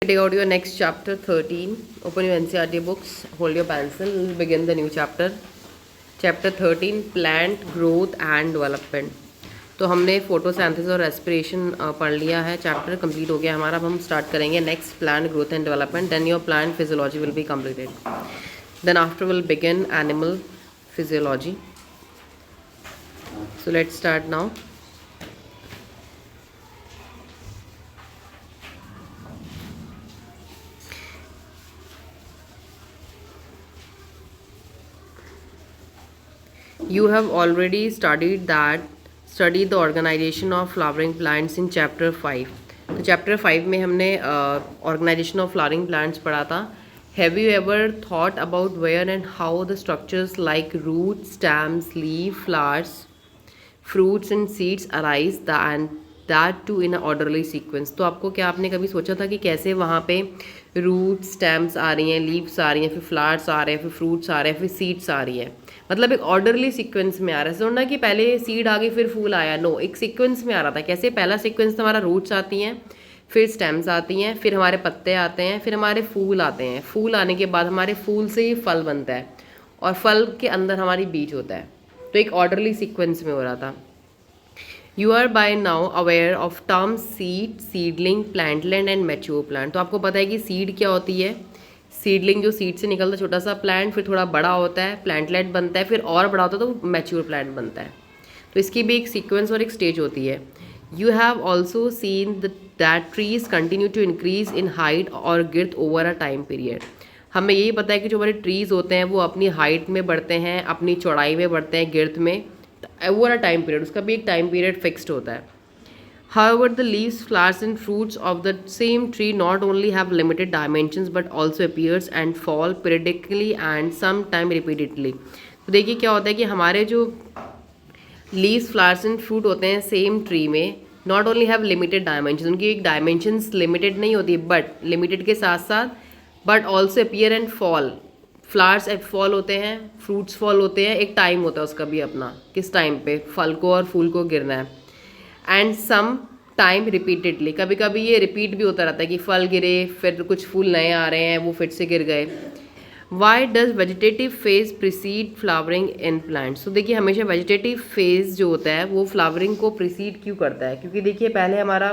Take out your next chapter 13. Open your NCERT books. Hold your pencil. We'll begin the new chapter. Chapter 13 Plant Growth and Development. तो हमने photosynthesis और respiration पढ़ लिया है. Chapter complete हो गया हमारा. अब हम स्टार्ट करेंगे next plant growth and development. Then your plant physiology will be completed. Then after will begin animal physiology. So let's start now. You have already studied the organization of flowering plants in chapter 5. तो chapter 5 में हमने organization of flowering plants पढ़ा था. Have you ever thought about where and how the structures like roots, stems, leaf, flowers, fruits and seeds arise, and that too in an orderly sequence? तो आपने कभी सोचा था कि कैसे वहाँ पे रूट स्टेम्स आ रही हैं, लीव्स आ रही हैं, फिर फ्लावर्स आ रहे हैं, फिर फ्रूट्स आ रहे हैं, फिर सीड्स आ रही हैं. मतलब एक ऑर्डरली सीक्वेंस में आ रहा है. समझना कि पहले सीड आ गई फिर फूल आया. नो, एक सीक्वेंस में आ रहा था. कैसे? पहला सीक्वेंस हमारा रूट्स आती हैं, फिर स्टेम्स आती हैं, फिर हमारे पत्ते आते हैं, फिर हमारे फूल आते हैं. फूल आने के बाद हमारे फूल से ही फल बनता है और फल के अंदर हमारी बीज होता है. तो एक ऑर्डरली सीक्वेंस में हो रहा था. You are by now aware of term seed, seedling, plantlet and mature plant. तो आपको पता है कि सीड क्या होती है. सीडलिंग जो सीड से निकलता है छोटा सा प्लांट, फिर थोड़ा बड़ा होता है, प्लांटलेट बनता है, फिर और बड़ा होता है तो मैच्योर प्लांट बनता है. तो इसकी भी एक सीक्वेंस और एक स्टेज होती है. You have also seen that trees continue to increase in height और girth over a time period. हमें यही पता है कि जो हमारे ट्रीज होते हैं वो अपनी हाइट में बढ़ते हैं, अपनी चौड़ाई में बढ़ते हैं, गिर्थ में, ओवर अ टाइम पीरियड. उसका भी एक टाइम पीरियड फिक्स्ड होता है. However, the leaves, flowers and fruits of the same tree not only have limited dimensions but also appears and fall periodically and sometime repeatedly. तो देखिए क्या होता है कि हमारे जो leaves, flowers and fruit होते हैं सेम ट्री में not only have limited dimensions, उनकी एक dimensions limited नहीं होती, but limited के साथ साथ but also appear and fall. Flowers fall होते हैं, फ्रूट्स फॉल होते हैं, एक टाइम होता है उसका भी अपना, किस टाइम पे फल को और फूल को गिरना है. एंड सम टाइम रिपीटेडली, कभी कभी ये रिपीट भी होता रहता है कि फल गिरे फिर कुछ फूल नए आ रहे हैं वो फिर से गिर गए. Why does vegetative phase precede flowering in plants. तो देखिए हमेशा वेजिटेटिव फेज जो होता है वो फ्लावरिंग को प्रिसीड क्यों करता है. क्योंकि देखिए पहले हमारा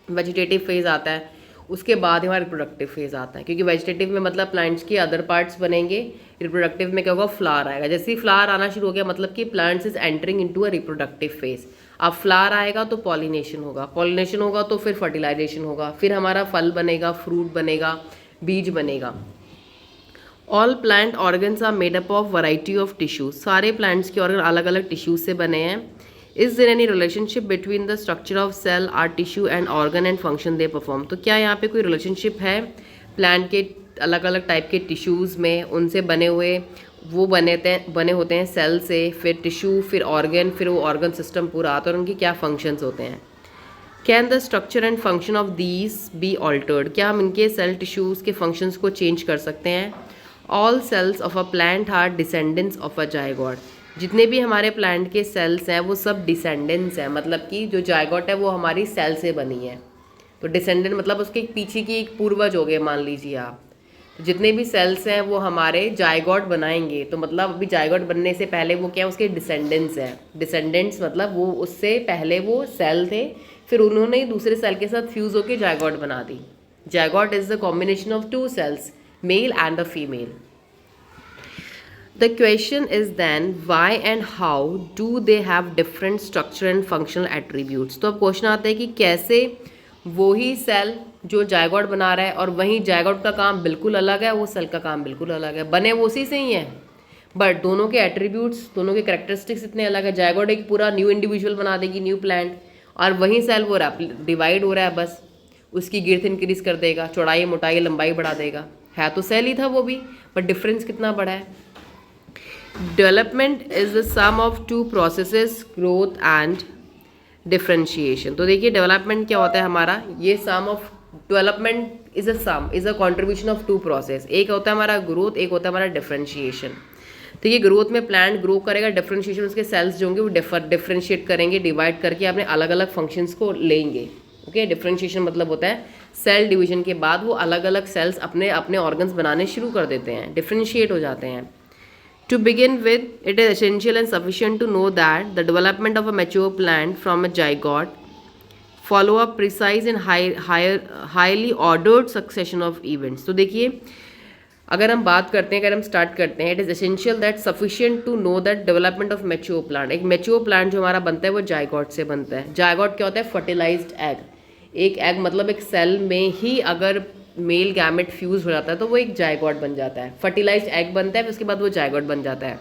वेजिटेटिव फेज आता है, उसके बाद हमारा रिप्रोडक्टिव फेज आता है. क्योंकि वेजिटेटिव में मतलब प्लांट्स के अदर पार्ट्स बनेंगे, रिप्रोडक्टिव में क्या होगा, फ्लावर आएगा. जैसे ही फ्लावर आना शुरू हो गया मतलब कि plants is entering into a reproductive phase. अब फ्लावर आएगा तो पॉलिनेशन होगा, पॉलिनेशन होगा तो फिर फर्टिलाइजेशन होगा, फिर हमारा फल बनेगा, फ्रूट बनेगा, बीज बनेगा. All plant organs are made up of variety of tissues. सारे प्लांट्स के ऑर्गन अलग अलग टिश्यूज से बने हैं. Is there any relationship between the structure of cell, or tissue and organ and function they perform. तो क्या यहाँ पे कोई रिलेशनशिप है प्लांट के अलग अलग टाइप के टिश्यूज़ में, उनसे बने हुए वो बने होते हैं सेल से, फिर टिश्यू, फिर ऑर्गन, फिर वो ऑर्गन सिस्टम पूरा आता है और उनके क्या फंक्शंस होते हैं. Can the structure and function of these be altered. क्या हम इनके सेल टिश्यूज़ के फंक्शंस को चेंज कर सकते हैं. All cells of a plant are descendants of a zygote. जितने भी हमारे प्लांट के सेल्स हैं वो सब डिसेंडेंट्स हैं. मतलब कि जो जायगोट है वो हमारी सेल से बनी है. तो डिसेंडेंट मतलब उसके पीछे की एक पूर्वज हो गए मान लीजिए आप. तो जितने भी सेल्स हैं वो हमारे जायगोट बनाएंगे. तो मतलब अभी जायगोट बनने से पहले वो क्या, उसके डिसेंडेंट्स हैं. डिसेंडेंट्स मतलब वो उससे पहले वो सेल थे, फिर उन्होंने दूसरे सेल के साथ फ्यूज़ होकर जायगोट बना दी. Zygote is the combination of two cells, male and the female. The question is then why and how do they have different structure and functional attributes. तो अब क्वेश्चन आता है कि कैसे वही सेल जो जायगोट बना रहा है और वहीं जायगोट का काम बिल्कुल अलग है, वो सेल का काम बिल्कुल अलग है, बने वो उसी से ही हैं, बट दोनों के एट्रीब्यूट्स, दोनों के कैरेक्टरिस्टिक्स इतने अलग है. जायगोट एक पूरा न्यू इंडिविजुअल बना देगी, न्यू प्लांट, और वहीं सेल वो डिवाइड हो रहा है, बस उसकी गिर्थ इंक्रीज कर देगा, चौड़ाई, मोटाई, लंबाई बढ़ा देगा. है तो सेल ही था वो भी, बट डिफरेंस कितना बड़ा है. Development is the sum of two processes, growth and differentiation. तो देखिए डेवलपमेंट क्या होता है हमारा, ये sum of development is a contribution of two process. एक होता है हमारा ग्रोथ, एक होता है हमारा डिफ्रेंशिएशन. तो ये ग्रोथ में प्लांट ग्रो करेगा, डिफ्रेंशिएशन उसके सेल्स जो होंगे वो डिफ्रेंशिएट करेंगे, डिवाइड करके अपने अलग अलग फंक्शंस को लेंगे. ओके, डिफ्रेंशिएशन मतलब होता है सेल डिवीजन के बाद वो अलग अलग सेल्स अपने अपने ऑर्गन्स बनाने शुरू कर देते हैं, डिफ्रेंशिएट हो जाते हैं. To begin with, it is essential and sufficient to know that the development of a mature plant from a zygote follow a precise and highly ordered succession of events. तो देखिए, अगर हम बात करते हैं, अगर हम स्टार्ट करते हैं, it is essential that sufficient to know that development of mature plant. एक मैच्योर प्लांट जो हमारा बनता है वो जायगोट से बनता है. जायगोट क्या होता है? Fertilised egg. एक एग मतलब एक सेल में ही अगर मेल गैमेट फ्यूज हो जाता है तो वो एक जायगोट बन जाता है. फर्टिलाइज्ड एग बनता है, फिर उसके बाद वो जायगोट बन जाता है.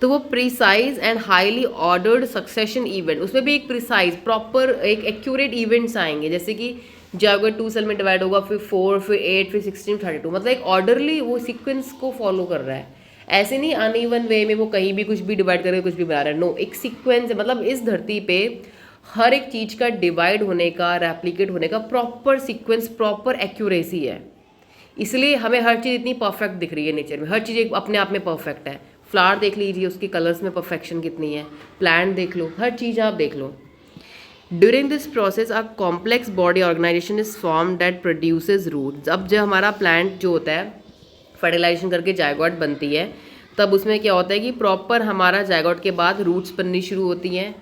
तो वो precise and highly ordered succession event, उसमें भी एक प्रिसाइज प्रॉपर एक एक्यूरेट इवेंट्स आएंगे, जैसे कि जायगोट 2 सेल में डिवाइड होगा, फिर 4, फिर 8, फिर 16, 32, मतलब एक ऑर्डरली वो सीक्वेंस को फॉलो कर रहा है. ऐसे नहीं अनइवन वे में वो कहीं भी कुछ भी डिवाइड करके कुछ भी बना रहा है. नो, एक सीक्वेंस है. मतलब इस धरती पे हर एक चीज़ का डिवाइड होने का, रेप्लिकेट होने का प्रॉपर सीक्वेंस, प्रॉपर एक्यूरेसी है. इसलिए हमें हर चीज़ इतनी परफेक्ट दिख रही है नेचर में. हर चीज़ अपने आप में परफेक्ट है. फ्लावर देख लीजिए, उसके कलर्स में परफेक्शन कितनी है. प्लांट देख लो, हर चीज़ आप देख लो. During this process a complex body organisation is form that produces roots. अब जब हमारा प्लांट जो होता है फर्टिलाइजेशन करके जायगोट बनती है, तब उसमें क्या होता है कि प्रॉपर हमारा जायगोट के बाद रूट्स बननी शुरू होती हैं,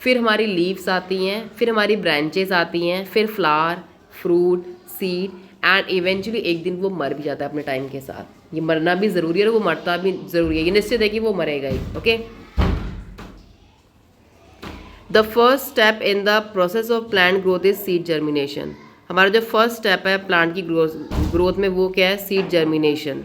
फिर हमारी लीव्स आती हैं, फिर हमारी ब्रांचेस आती हैं, फिर flower, fruit, seed and eventually एक दिन वो मर भी जाता है अपने टाइम के साथ. ये मरना भी ज़रूरी है और वो मरता भी ज़रूरी है. ये निश्चित है कि वो मरेगा ही. Okay. The first step in the process of plant growth is seed germination. हमारा जो फर्स्ट स्टेप है प्लांट की ग्रोथ में वो क्या है? Seed germination.